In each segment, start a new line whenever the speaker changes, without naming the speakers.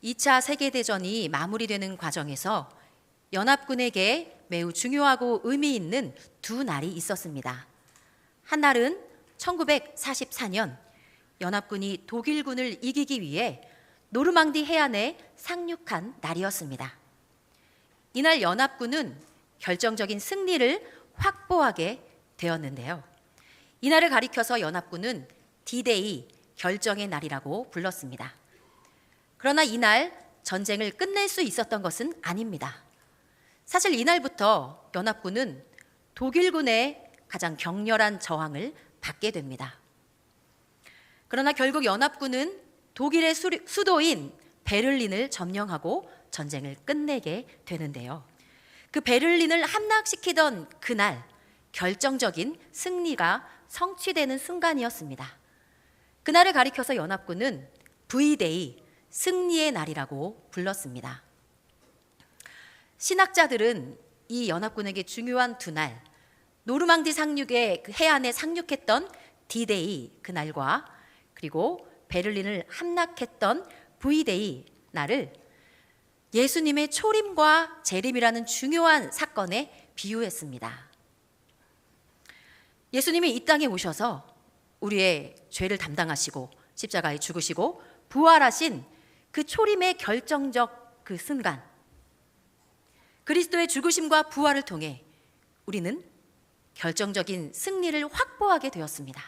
2차 세계대전이 마무리되는 과정에서 연합군에게 매우 중요하고 의미 있는 두 날이 있었습니다. 한 날은 1944년 연합군이 독일군을 이기기 위해 노르망디 해안에 상륙한 날이었습니다. 이날 연합군은 결정적인 승리를 확보하게 되었는데요. 이날을 가리켜서 연합군은 D-Day, 결정의 날이라고 불렀습니다. 그러나 이날 전쟁을 끝낼 수 있었던 것은 아닙니다. 사실 이날부터 연합군은 독일군의 가장 격렬한 저항을 받게 됩니다. 그러나 결국 연합군은 독일의 수도인 베를린을 점령하고 전쟁을 끝내게 되는데요. 그 베를린을 함락시키던 그날 결정적인 승리가 성취되는 순간이었습니다. 그날을 가리켜서 연합군은 V-Day, 승리의 날이라고 불렀습니다. 신학자들은 이 연합군에게 중요한 두 날, 노르망디 상륙의 그 해안에 상륙했던 D-Day 그날과 그리고 베를린을 함락했던 V-Day 날을 예수님의 초림과 재림이라는 중요한 사건에 비유했습니다. 예수님이 이 땅에 오셔서 우리의 죄를 담당하시고 십자가에 죽으시고 부활하신 그 초림의 결정적 그 순간, 그리스도의 죽으심과 부활을 통해 우리는 결정적인 승리를 확보하게 되었습니다.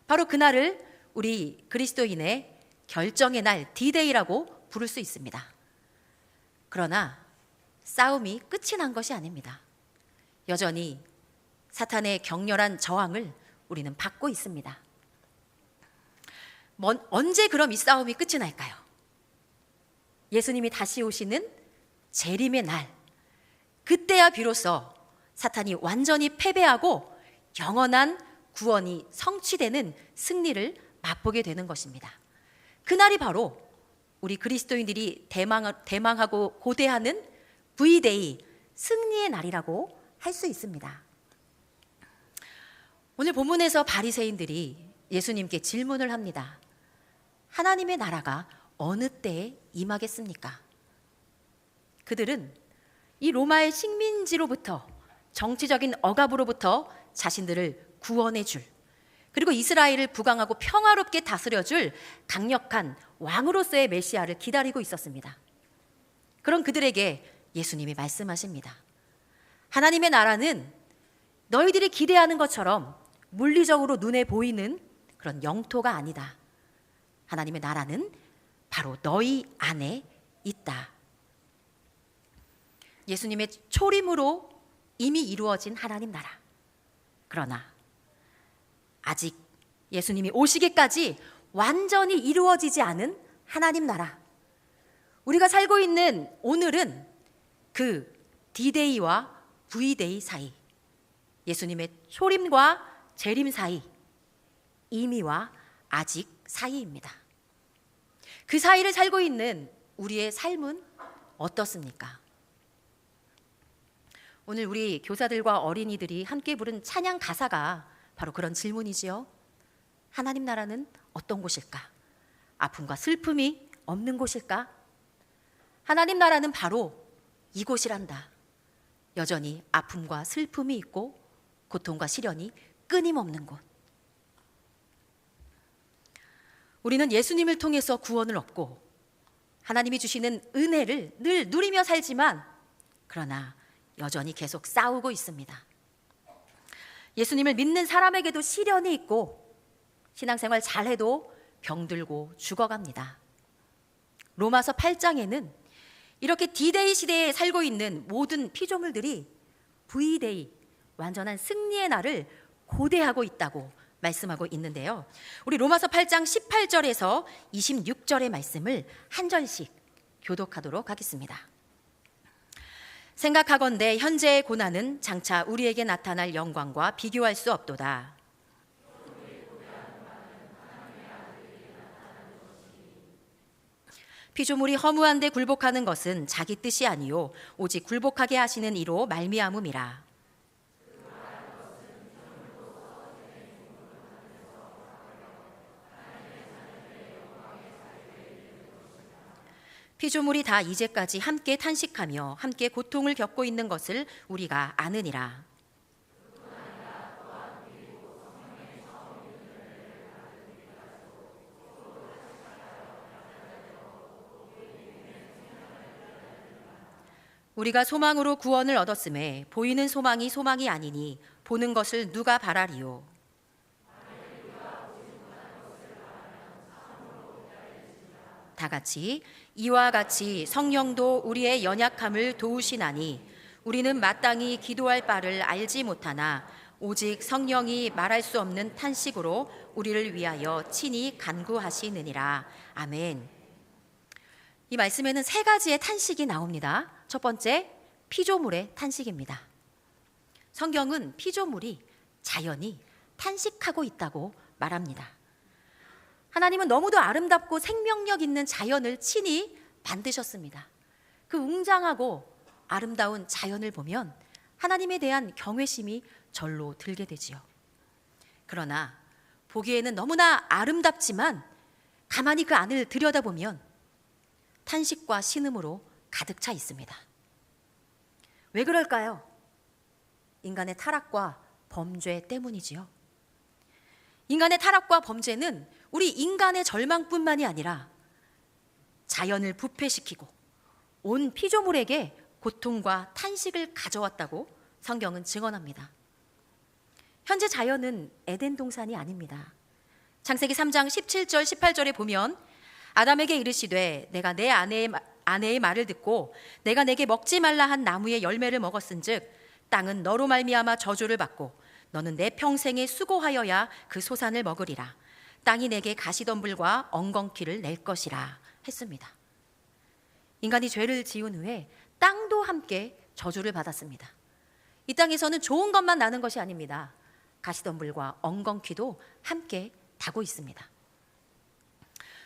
바로 그날을 우리 그리스도인의 결정의 날 D-Day라고 부를 수 있습니다. 그러나 싸움이 끝이 난 것이 아닙니다. 여전히 사탄의 격렬한 저항을 우리는 받고 있습니다. 언제 그럼 이 싸움이 끝이 날까요? 예수님이 다시 오시는 재림의 날, 그때야 비로소 사탄이 완전히 패배하고 영원한 구원이 성취되는 승리를 맛보게 되는 것입니다. 그날이 바로 우리 그리스도인들이 대망하고 고대하는 V-Day, 승리의 날이라고 할 수 있습니다. 오늘 본문에서 바리새인들이 예수님께 질문을 합니다. 하나님의 나라가 어느 때에 임하겠습니까? 그들은 이 로마의 식민지로부터, 정치적인 억압으로부터 자신들을 구원해 줄, 그리고 이스라엘을 부강하고 평화롭게 다스려 줄 강력한 왕으로서의 메시아를 기다리고 있었습니다. 그런 그들에게 예수님이 말씀하십니다. 하나님의 나라는 너희들이 기대하는 것처럼 물리적으로 눈에 보이는 그런 영토가 아니다. 하나님의 나라는 바로 너희 안에 있다. 예수님의 초림으로 이미 이루어진 하나님 나라. 그러나 아직 예수님이 오시기까지 완전히 이루어지지 않은 하나님 나라. 우리가 살고 있는 오늘은 그 D-Day와 V-Day 사이, 예수님의 초림과 재림 사이, 이미와 아직 사이입니다. 그 사이를 살고 있는 우리의 삶은 어떻습니까? 오늘 우리 교사들과 어린이들이 함께 부른 찬양 가사가 바로 그런 질문이지요. 하나님 나라는 어떤 곳일까? 아픔과 슬픔이 없는 곳일까? 하나님 나라는 바로 이곳이란다. 여전히 아픔과 슬픔이 있고 고통과 시련이 끊임없는 곳. 우리는 예수님을 통해서 구원을 얻고 하나님이 주시는 은혜를 늘 누리며 살지만 그러나 여전히 계속 싸우고 있습니다. 예수님을 믿는 사람에게도 시련이 있고 신앙생활 잘해도 병들고 죽어갑니다. 로마서 8장에는 이렇게 D-Day 시대에 살고 있는 모든 피조물들이 V-Day, 완전한 승리의 날을 고대하고 있다고 말씀하고 있는데요. 우리 로마서 8장 18절에서 26절의 말씀을 한 절씩 교독하도록 하겠습니다. 생각하건대 현재의 고난은 장차 우리에게 나타날 영광과 비교할 수 없도다. 피조물이 허무한데 굴복하는 것은 자기 뜻이 아니요 오직 굴복하게 하시는 이로 말미암음이라. 피조물이 다 이제까지 함께 탄식하며 함께 고통을 겪고 있는 것을 우리가 아느니라. 우리가 소망으로 구원을 얻었음에 보이는 소망이 소망이 아니니 보는 것을 누가 바라리요. 다 같이 이와 같이 성령도 우리의 연약함을 도우시나니 우리는 마땅히 기도할 바를 알지 못하나 오직 성령이 말할 수 없는 탄식으로 우리를 위하여 친히 간구하시느니라. 아멘. 이 말씀에는 세 가지의 탄식이 나옵니다. 첫 번째, 피조물의 탄식입니다. 성경은 피조물이 자연이 탄식하고 있다고 말합니다. 하나님은 너무도 아름답고 생명력 있는 자연을 친히 만드셨습니다. 그 웅장하고 아름다운 자연을 보면 하나님에 대한 경외심이 절로 들게 되지요. 그러나 보기에는 너무나 아름답지만 가만히 그 안을 들여다보면 탄식과 신음으로 가득 차 있습니다. 왜 그럴까요? 인간의 타락과 범죄 때문이지요. 인간의 타락과 범죄는 우리 인간의 절망뿐만이 아니라 자연을 부패시키고 온 피조물에게 고통과 탄식을 가져왔다고 성경은 증언합니다. 현재 자연은 에덴 동산이 아닙니다. 창세기 3장 17절 18절에 보면 아담에게 이르시되 내가 내 아내의 말을 듣고 내가 내게 먹지 말라 한 나무의 열매를 먹었은즉 땅은 너로 말미암아 저주를 받고 너는 내 평생에 수고하여야 그 소산을 먹으리라. 땅이 내게 가시덤불과 엉겅퀴를 낼 것이라 했습니다. 인간이 죄를 지은 후에 땅도 함께 저주를 받았습니다. 이 땅에서는 좋은 것만 나는 것이 아닙니다. 가시덤불과 엉겅퀴도 함께 타고 있습니다.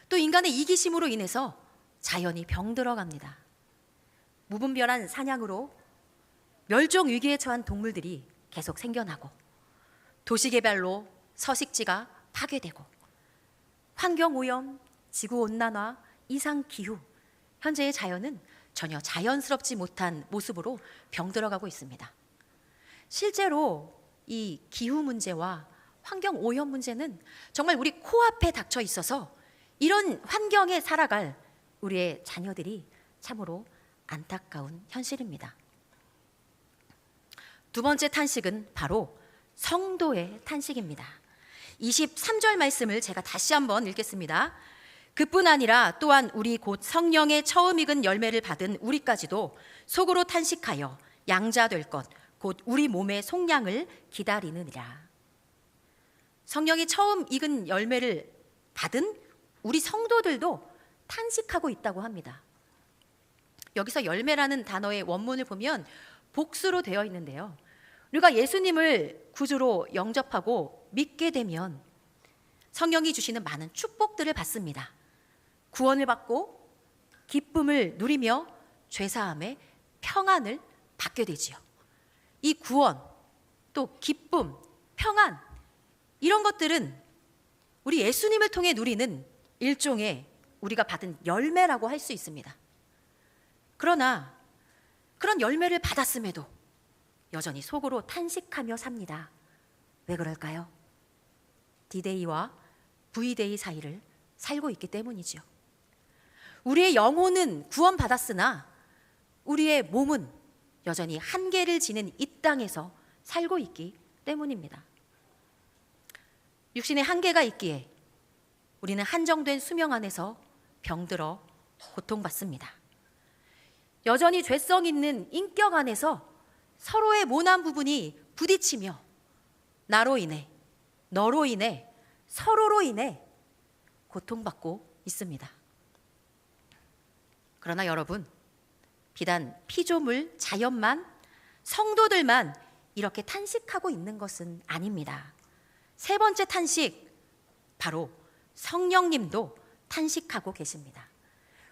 또 인간의 이기심으로 인해서 자연이 병들어갑니다. 무분별한 사냥으로 멸종 위기에 처한 동물들이 계속 생겨나고 도시개발로 서식지가 파괴되고 환경오염, 지구온난화, 이상기후, 현재의 자연은 전혀 자연스럽지 못한 모습으로 병들어가고 있습니다. 실제로 이 기후 문제와 환경오염 문제는 정말 우리 코앞에 닥쳐 있어서 이런 환경에 살아갈 우리의 자녀들이 참으로 안타까운 현실입니다. 두 번째 탄식은 바로 성도의 탄식입니다. 23절 말씀을 제가 다시 한번 읽겠습니다. 그뿐 아니라 또한 우리 곧 성령의 처음 익은 열매를 받은 우리까지도 속으로 탄식하여 양자 될 것 곧 우리 몸의 속량을 기다리느니라. 성령이 처음 익은 열매를 받은 우리 성도들도 탄식하고 있다고 합니다. 여기서 열매라는 단어의 원문을 보면 복수로 되어 있는데요. 우리가 예수님을 구주로 영접하고 믿게 되면 성령이 주시는 많은 축복들을 받습니다. 구원을 받고 기쁨을 누리며 죄사함의 평안을 받게 되지요. 이 구원, 또 기쁨, 평안, 이런 것들은 우리 예수님을 통해 누리는 일종의 우리가 받은 열매라고 할 수 있습니다. 그러나 그런 열매를 받았음에도 여전히 속으로 탄식하며 삽니다. 왜 그럴까요? D-Day와 V-Day 사이를 살고 있기 때문이지요. 우리의 영혼은 구원받았으나 우리의 몸은 여전히 한계를 지는 이 땅에서 살고 있기 때문입니다. 육신의 한계가 있기에 우리는 한정된 수명 안에서 병들어 고통받습니다. 여전히 죄성 있는 인격 안에서 서로의 모난 부분이 부딪히며 나로 인해, 너로 인해, 서로로 인해 고통받고 있습니다. 그러나 여러분, 비단 피조물, 자연만, 성도들만 이렇게 탄식하고 있는 것은 아닙니다. 세 번째 탄식, 바로 성령님도 탄식하고 계십니다.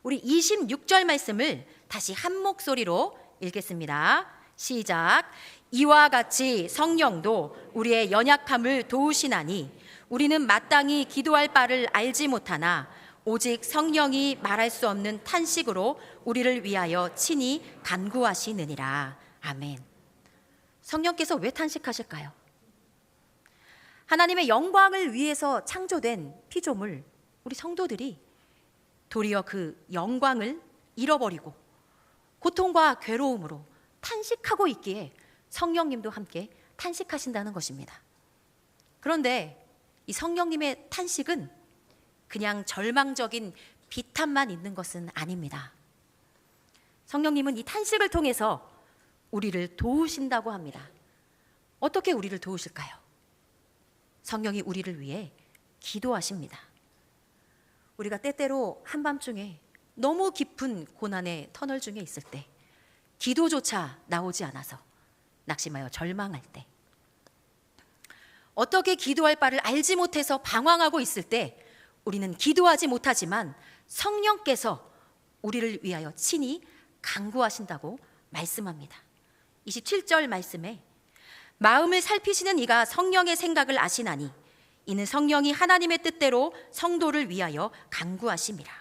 우리 26절 말씀을 다시 한 목소리로 읽겠습니다. 시작. 이와 같이 성령도 우리의 연약함을 도우시나니 우리는 마땅히 기도할 바를 알지 못하나 오직 성령이 말할 수 없는 탄식으로 우리를 위하여 친히 간구하시느니라. 아멘. 성령께서 왜 탄식하실까요? 하나님의 영광을 위해서 창조된 피조물 우리 성도들이 도리어 그 영광을 잃어버리고 고통과 괴로움으로 탄식하고 있기에 성령님도 함께 탄식하신다는 것입니다. 그런데 이 성령님의 탄식은 그냥 절망적인 비탄만 있는 것은 아닙니다. 성령님은 이 탄식을 통해서 우리를 도우신다고 합니다. 어떻게 우리를 도우실까요? 성령이 우리를 위해 기도하십니다. 우리가 때때로 한밤중에 너무 깊은 고난의 터널 중에 있을 때, 기도조차 나오지 않아서 낙심하여 절망할 때, 어떻게 기도할 바를 알지 못해서 방황하고 있을 때 우리는 기도하지 못하지만 성령께서 우리를 위하여 친히 간구하신다고 말씀합니다. 27절 말씀에 마음을 살피시는 이가 성령의 생각을 아시나니 이는 성령이 하나님의 뜻대로 성도를 위하여 간구하심이라.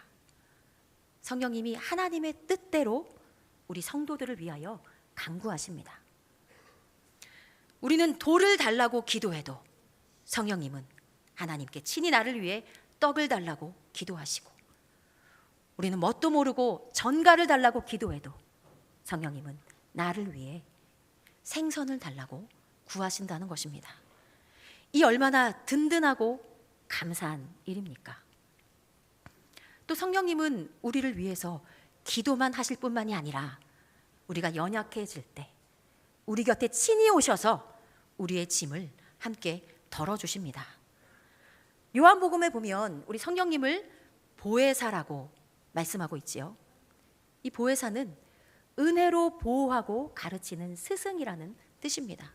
성령님이 하나님의 뜻대로 우리 성도들을 위하여 간구하십니다. 우리는 돌을 달라고 기도해도 성령님은 하나님께 친히 나를 위해 떡을 달라고 기도하시고, 우리는 뭣도 모르고 전갈을 달라고 기도해도 성령님은 나를 위해 생선을 달라고 구하신다는 것입니다. 이 얼마나 든든하고 감사한 일입니까? 또 성령님은 우리를 위해서 기도만 하실 뿐만이 아니라 우리가 연약해질 때 우리 곁에 친히 오셔서 우리의 짐을 함께 덜어주십니다. 요한복음에 보면 우리 성령님을 보혜사라고 말씀하고 있지요. 이 보혜사는 은혜로 보호하고 가르치는 스승이라는 뜻입니다.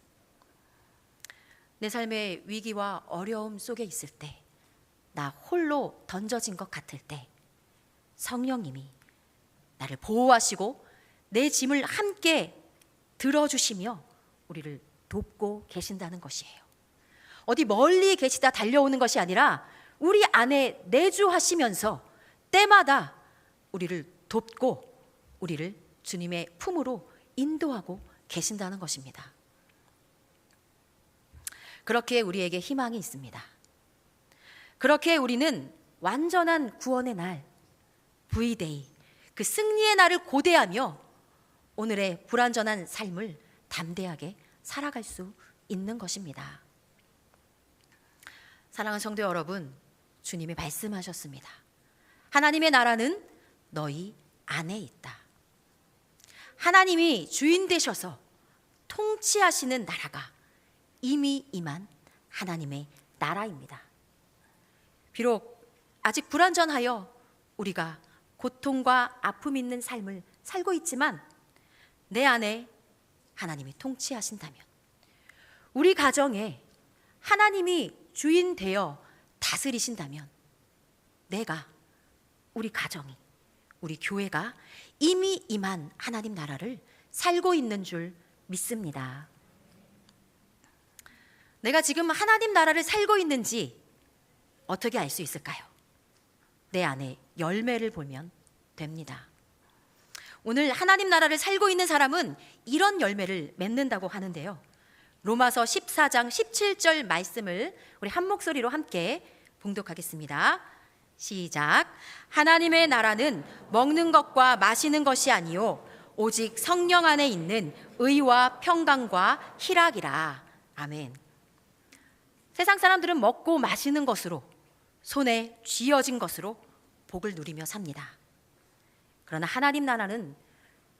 내 삶의 위기와 어려움 속에 있을 때, 나 홀로 던져진 것 같을 때 성령님이 나를 보호하시고 내 짐을 함께 들어주시며 우리를 돕고 계신다는 것이에요. 어디 멀리 계시다 달려오는 것이 아니라 우리 안에 내주하시면서 때마다 우리를 돕고 우리를 주님의 품으로 인도하고 계신다는 것입니다. 그렇게 우리에게 희망이 있습니다. 그렇게 우리는 완전한 구원의 날, V-Day, 그 승리의 날을 고대하며 오늘의 불완전한 삶을 담대하게 살아갈 수 있는 것입니다. 사랑하는 성도 여러분, 주님이 말씀하셨습니다. 하나님의 나라는 너희 안에 있다. 하나님이 주인 되셔서 통치하시는 나라가 이미 임한 하나님의 나라입니다. 비록 아직 불완전하여 우리가 고통과 아픔 있는 삶을 살고 있지만 내 안에 하나님이 통치하신다면, 우리 가정에 하나님이 주인 되어 다스리신다면 내가, 우리 가정이, 우리 교회가 이미 임한 하나님 나라를 살고 있는 줄 믿습니다. 내가 지금 하나님 나라를 살고 있는지 어떻게 알 수 있을까요? 내 안에 열매를 보면 됩니다. 오늘 하나님 나라를 살고 있는 사람은 이런 열매를 맺는다고 하는데요. 로마서 14장 17절 말씀을 우리 한 목소리로 함께 봉독하겠습니다. 시작. 하나님의 나라는 먹는 것과 마시는 것이 아니요 오직 성령 안에 있는 의와 평강과 희락이라. 아멘. 세상 사람들은 먹고 마시는 것으로, 손에 쥐어진 것으로 복을 누리며 삽니다. 그러나 하나님 나라는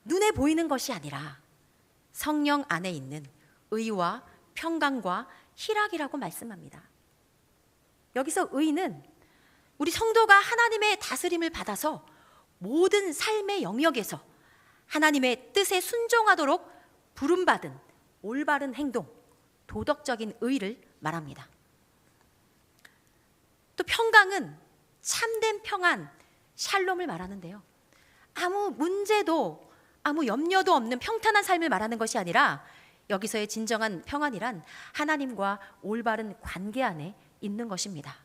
눈에 보이는 것이 아니라 성령 안에 있는 의와 평강과 희락이라고 말씀합니다. 여기서 의는 우리 성도가 하나님의 다스림을 받아서 모든 삶의 영역에서 하나님의 뜻에 순종하도록 부름받은 올바른 행동, 도덕적인 의를 말합니다. 또 평강은 참된 평안, 샬롬을 말하는데요. 아무 문제도 아무 염려도 없는 평탄한 삶을 말하는 것이 아니라 여기서의 진정한 평안이란 하나님과 올바른 관계 안에 있는 것입니다.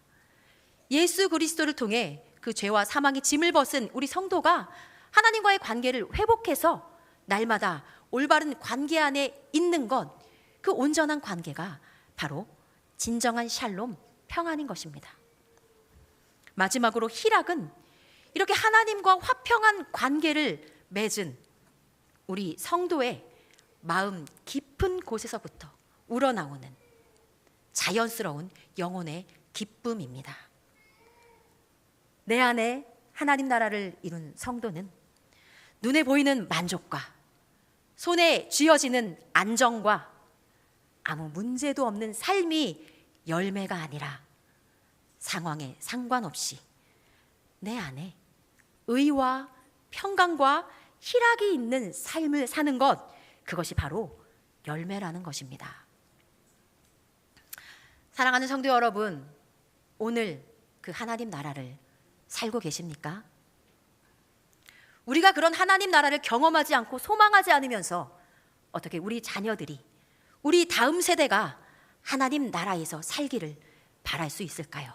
예수 그리스도를 통해 그 죄와 사망의 짐을 벗은 우리 성도가 하나님과의 관계를 회복해서 날마다 올바른 관계 안에 있는 것, 그 온전한 관계가 바로 진정한 샬롬, 평안인 것입니다. 마지막으로 희락은 이렇게 하나님과 화평한 관계를 맺은 우리 성도의 마음 깊은 곳에서부터 우러나오는 자연스러운 영혼의 기쁨입니다. 내 안에 하나님 나라를 이룬 성도는 눈에 보이는 만족과 손에 쥐어지는 안정과 아무 문제도 없는 삶이 열매가 아니라 상황에 상관없이 내 안에 의와 평강과 희락이 있는 삶을 사는 것, 그것이 바로 열매라는 것입니다. 사랑하는 성도 여러분, 오늘 그 하나님 나라를 살고 계십니까? 우리가 그런 하나님 나라를 경험하지 않고 소망하지 않으면서 어떻게 우리 자녀들이, 우리 다음 세대가 하나님 나라에서 살기를 바랄 수 있을까요?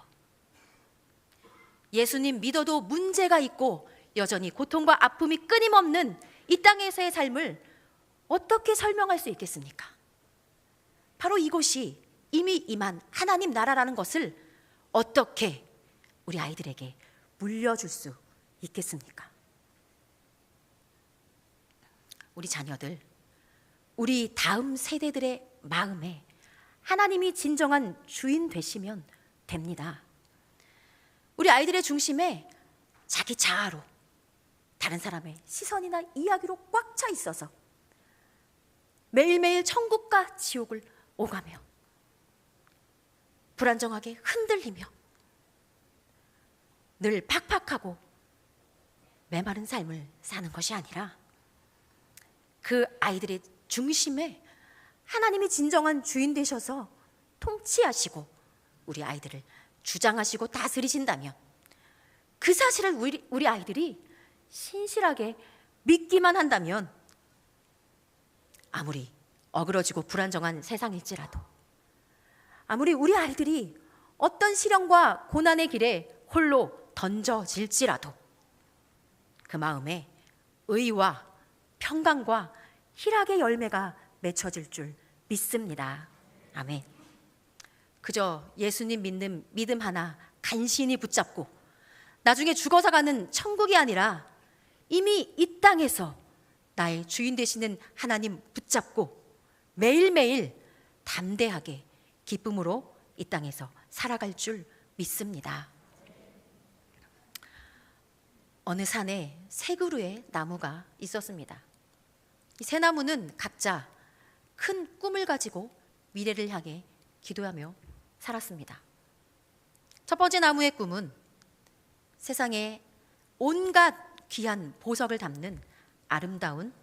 예수님 믿어도 문제가 있고 여전히 고통과 아픔이 끊임없는 이 땅에서의 삶을 어떻게 설명할 수 있겠습니까? 바로 이곳이 이미 임한 하나님 나라라는 것을 어떻게 우리 아이들에게 물려줄 수 있겠습니까? 우리 자녀들, 우리 다음 세대들의 마음에 하나님이 진정한 주인 되시면 됩니다. 우리 아이들의 중심에 자기 자아로, 다른 사람의 시선이나 이야기로 꽉 차 있어서 매일매일 천국과 지옥을 오가며 불안정하게 흔들리며 늘 팍팍하고 메마른 삶을 사는 것이 아니라 그 아이들의 중심에 하나님이 진정한 주인 되셔서 통치하시고 우리 아이들을 주장하시고 다스리신다면 그 사실을 우리 아이들이 신실하게 믿기만 한다면 아무리 어그러지고 불안정한 세상일지라도, 아무리 우리 아이들이 어떤 시련과 고난의 길에 홀로 던져질지라도 그 마음에 의와 평강과 희락의 열매가 맺혀질 줄 믿습니다. 아멘. 그저 예수님 믿는 믿음 하나 간신히 붙잡고 나중에 죽어서 가는 천국이 아니라 이미 이 땅에서 나의 주인 되시는 하나님 붙잡고 매일매일 담대하게 기쁨으로 이 땅에서 살아갈 줄 믿습니다. 어느 산에 세 그루의 나무가 있었습니다. 이 세 나무는 각자 큰 꿈을 가지고 미래를 향해 기도하며 살았습니다. 첫 번째 나무의 꿈은 세상에 온갖 귀한 보석을 담는 아름다운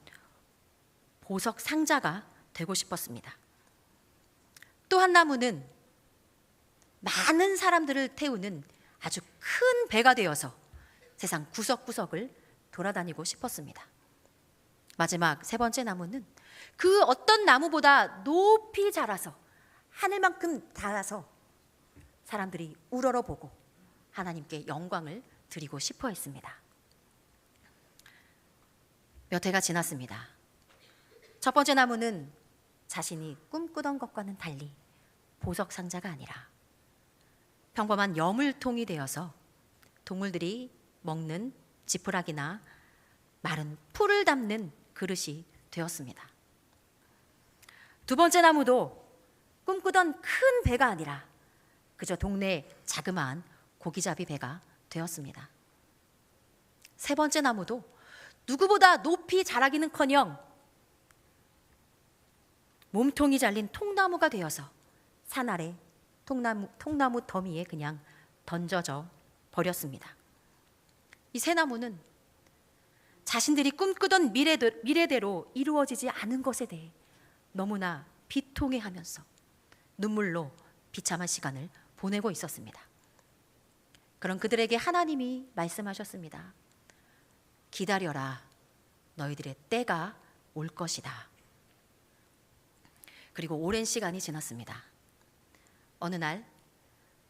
보석 상자가 되고 싶었습니다. 또 한 나무는 많은 사람들을 태우는 아주 큰 배가 되어서 세상 구석구석을 돌아다니고 싶었습니다. 마지막 세 번째 나무는 그 어떤 나무보다 높이 자라서 하늘만큼 달아서 사람들이 우러러보고 하나님께 영광을 드리고 싶어 했습니다. 몇 해가 지났습니다. 첫 번째 나무는 자신이 꿈꾸던 것과는 달리 보석 상자가 아니라 평범한 여물통이 되어서 동물들이 먹는 지푸라기나 마른 풀을 담는 그릇이 되었습니다. 두 번째 나무도 꿈꾸던 큰 배가 아니라 그저 동네 자그마한 고기잡이 배가 되었습니다. 세 번째 나무도 누구보다 높이 자라기는커녕 몸통이 잘린 통나무가 되어서 산 아래 통나무 더미에 그냥 던져져 버렸습니다. 이 세 나무는 자신들이 꿈꾸던 미래대로 이루어지지 않은 것에 대해 너무나 비통해하면서 눈물로 비참한 시간을 보내고 있었습니다. 그런 그들에게 하나님이 말씀하셨습니다. 기다려라, 너희들의 때가 올 것이다. 그리고 오랜 시간이 지났습니다. 어느 날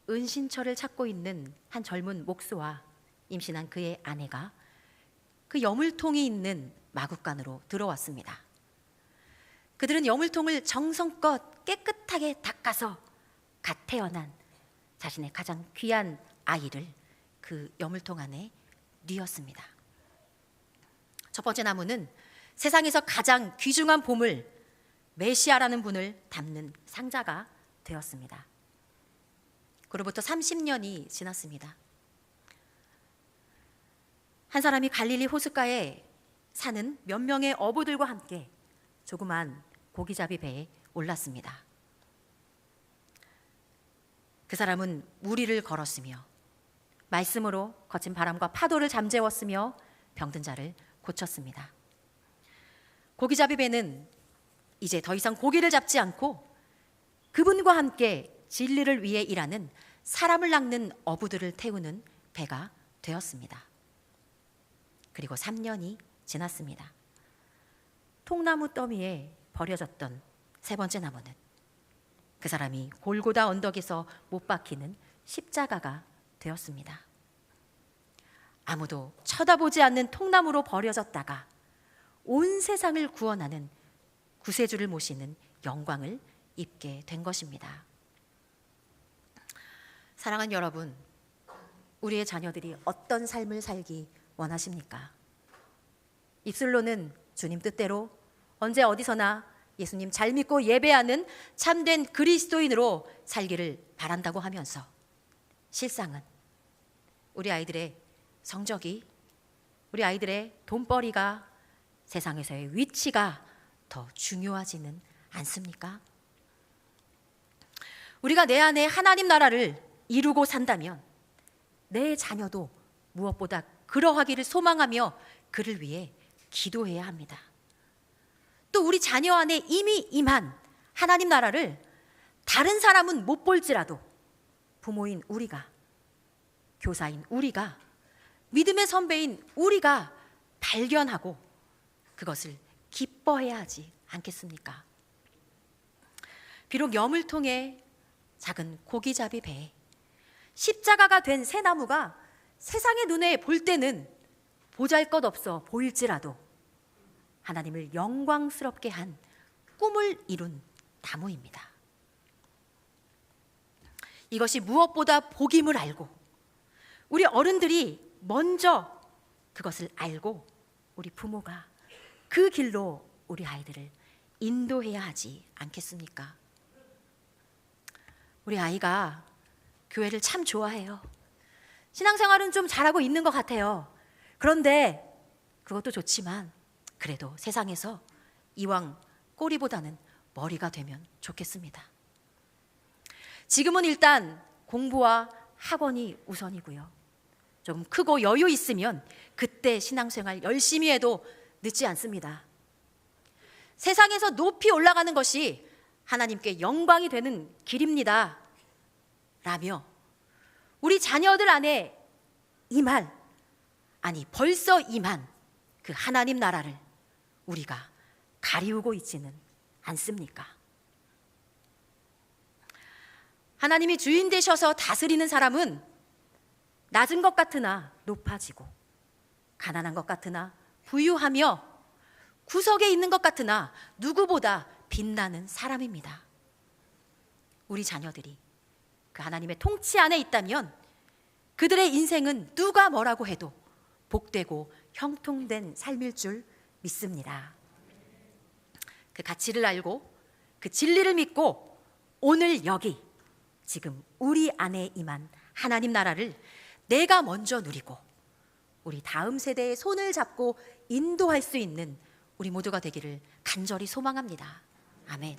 은신처를 찾고 있는 한 젊은 목수와 임신한 그의 아내가 그 여물통이 있는 마구간으로 들어왔습니다. 그들은 여물통을 정성껏 깨끗하게 닦아서 갓 태어난 자신의 가장 귀한 아이를 그 여물통 안에 뉘었습니다. 첫 번째 나무는 세상에서 가장 귀중한 보물 메시아라는 분을 담는 상자가 되었습니다. 그로부터 30년이 지났습니다. 한 사람이 갈릴리 호숫가에 사는 몇 명의 어부들과 함께 조그만 고기잡이 배에 올랐습니다. 그 사람은 무리를 걸었으며 말씀으로 거친 바람과 파도를 잠재웠으며 병든 자를 고쳤습니다. 고기잡이 배는 이제 더 이상 고기를 잡지 않고 그분과 함께 진리를 위해 일하는 사람을 낚는 어부들을 태우는 배가 되었습니다. 그리고 3년이 지났습니다. 통나무 더미에 버려졌던 세 번째 나무는 그 사람이 골고다 언덕에서 못 박히는 십자가가 되었습니다. 아무도 쳐다보지 않는 통나무로 버려졌다가 온 세상을 구원하는 구세주를 모시는 영광을 입게 된 것입니다. 사랑하는 여러분, 우리의 자녀들이 어떤 삶을 살기 원하십니까? 입술로는 주님 뜻대로 언제 어디서나 예수님 잘 믿고 예배하는 참된 그리스도인으로 살기를 바란다고 하면서 실상은 우리 아이들의 성적이, 우리 아이들의 돈벌이가, 세상에서의 위치가 더 중요하지는 않습니까? 우리가 내 안에 하나님 나라를 이루고 산다면 내 자녀도 무엇보다 그러하기를 소망하며 그를 위해 기도해야 합니다. 또 우리 자녀 안에 이미 임한 하나님 나라를 다른 사람은 못 볼지라도 부모인 우리가, 교사인 우리가, 믿음의 선배인 우리가 발견하고 그것을 기뻐해야 하지 않겠습니까? 비록 여물통에 작은 고기잡이 배에 십자가가 된 새 나무가 세상의 눈에 볼 때는 보잘것없어 보일지라도 하나님을 영광스럽게 한 꿈을 이룬 나무입니다. 이것이 무엇보다 복임을 알고 우리 어른들이 먼저 그것을 알고 우리 부모가 그 길로 우리 아이들을 인도해야 하지 않겠습니까? 우리 아이가 교회를 참 좋아해요. 신앙생활은 좀 잘하고 있는 것 같아요. 그런데 그것도 좋지만 그래도 세상에서 이왕 꼬리보다는 머리가 되면 좋겠습니다. 지금은 일단 공부와 학원이 우선이고요. 조금 크고 여유 있으면 그때 신앙생활 열심히 해도 늦지 않습니다. 세상에서 높이 올라가는 것이 하나님께 영광이 되는 길입니다. 라며 우리 자녀들 안에 임할, 아니 벌써 임한 그 하나님 나라를 우리가 가리우고 있지는 않습니까? 하나님이 주인 되셔서 다스리는 사람은 낮은 것 같으나 높아지고 가난한 것 같으나 부유하며 구석에 있는 것 같으나 누구보다 빛나는 사람입니다. 우리 자녀들이 그 하나님의 통치 안에 있다면 그들의 인생은 누가 뭐라고 해도 복되고 형통된 삶일 줄 믿습니다. 그 가치를 알고 그 진리를 믿고 오늘 여기 지금 우리 안에 임한 하나님 나라를 내가 먼저 누리고 우리 다음 세대의 손을 잡고 인도할 수 있는 우리 모두가 되기를 간절히 소망합니다. 아멘.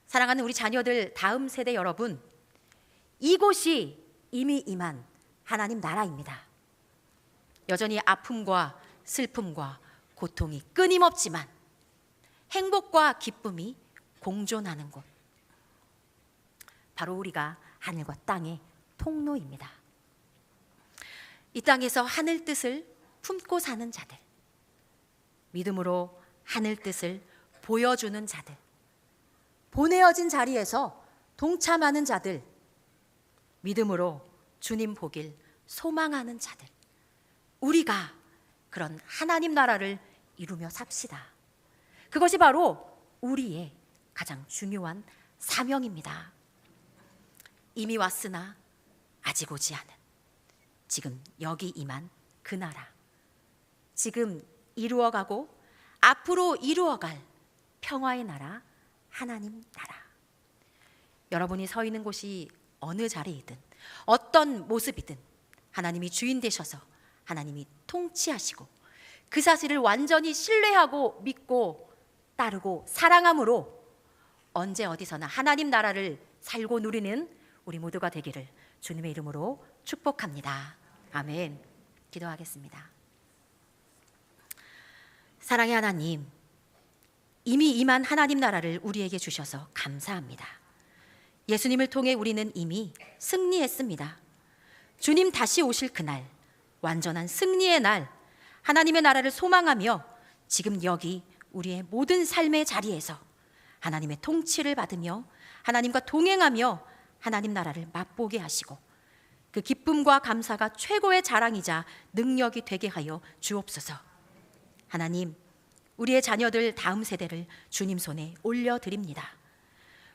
사랑하는 우리 자녀들, 다음 세대 여러분, 이곳이 이미 임한 하나님 나라입니다. 여전히 아픔과 슬픔과 고통이 끊임없지만 행복과 기쁨이 공존하는 곳, 바로 우리가 하늘과 땅의 통로입니다. 이 땅에서 하늘 뜻을 품고 사는 자들, 믿음으로 하늘 뜻을 보여주는 자들, 보내어진 자리에서 동참하는 자들, 믿음으로 주님 보길 소망하는 자들, 우리가 그런 하나님 나라를 이루며 삽시다. 그것이 바로 우리의 가장 중요한 사명입니다. 이미 왔으나 아직 오지 않은, 지금 여기 임한 그 나라, 지금 이루어가고 앞으로 이루어갈 평화의 나라, 하나님 나라. 여러분이 서 있는 곳이 어느 자리이든 어떤 모습이든 하나님이 주인 되셔서 하나님이 통치하시고 그 사실을 완전히 신뢰하고 믿고 따르고 사랑함으로 언제 어디서나 하나님 나라를 살고 누리는 우리 모두가 되기를 주님의 이름으로 축복합니다. 아멘. 기도하겠습니다. 사랑의 하나님, 이미 임한 하나님 나라를 우리에게 주셔서 감사합니다. 예수님을 통해 우리는 이미 승리했습니다. 주님 다시 오실 그날, 완전한 승리의 날, 하나님의 나라를 소망하며 지금 여기 우리의 모든 삶의 자리에서 하나님의 통치를 받으며 하나님과 동행하며 하나님 나라를 맛보게 하시고 그 기쁨과 감사가 최고의 자랑이자 능력이 되게 하여 주옵소서. 하나님, 우리의 자녀들 다음 세대를 주님 손에 올려드립니다.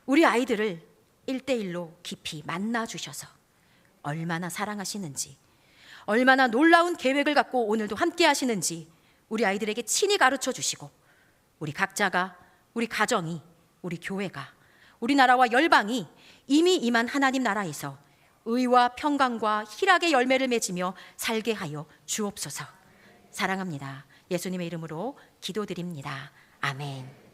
우리 아이들을 1대1로 깊이 만나 주셔서 얼마나 사랑하시는지, 얼마나 놀라운 계획을 갖고 오늘도 함께 하시는지 우리 아이들에게 친히 가르쳐 주시고 우리 각자가, 우리 가정이, 우리 교회가, 우리나라와 열방이 이미 임한 하나님 나라에서 의와 평강과 희락의 열매를 맺으며 살게 하여 주옵소서. 사랑합니다. 예수님의 이름으로 기도드립니다. 아멘.